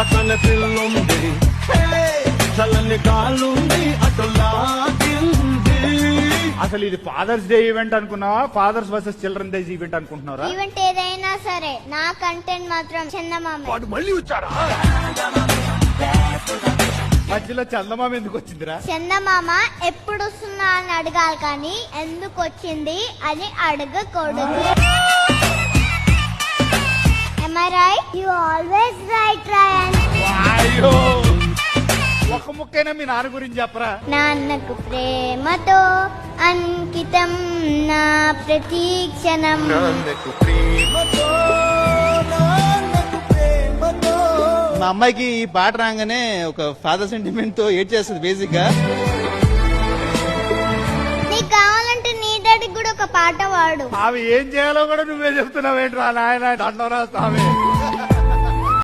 పక్కన పిల్లుంది, చల్లని గాలుంది, అటులాగింది. అసలు ఇది ఫాదర్స్ డే ఈవెంట్ అనుకున్నావా, fathers versus children day event అనుకుంటున్నారా? ఈవెంట్ ఏదైనా సరే నా కంటెంట్ మాత్రం చందమామ. వాడు మళ్ళీ వచ్చారా? మధ్యలో చందమామ ఎందుకు వచ్చిందిరా? చందమామ ఎప్పుడు వస్తుందా అని అడగాలి కానీ ఎందుకు వచ్చింది అని అడగకూడదు. Am I right? You always right, Ryan. అయ్యో, ఒక ముక్కైనా మీ నాన్న గురించి చెప్పరా? నాన్నకు ప్రేమతో అంకితం నా ప్రతీక్షణం. మా అమ్మాయికి ఈ పాట రాగానే ఒక ఫాదర్ సెంటిమెంట్ తో ఏడ్ చేస్తుంది బేసిక్ గా. నీకు కావాలంటే నీ డాడీకి కూడా ఒక పాట పాడు. అవి ఏం చేయాలో కూడా నువ్వే చెప్తున్నావు ఏంట్రా నాయన, దండోరా స్వామి.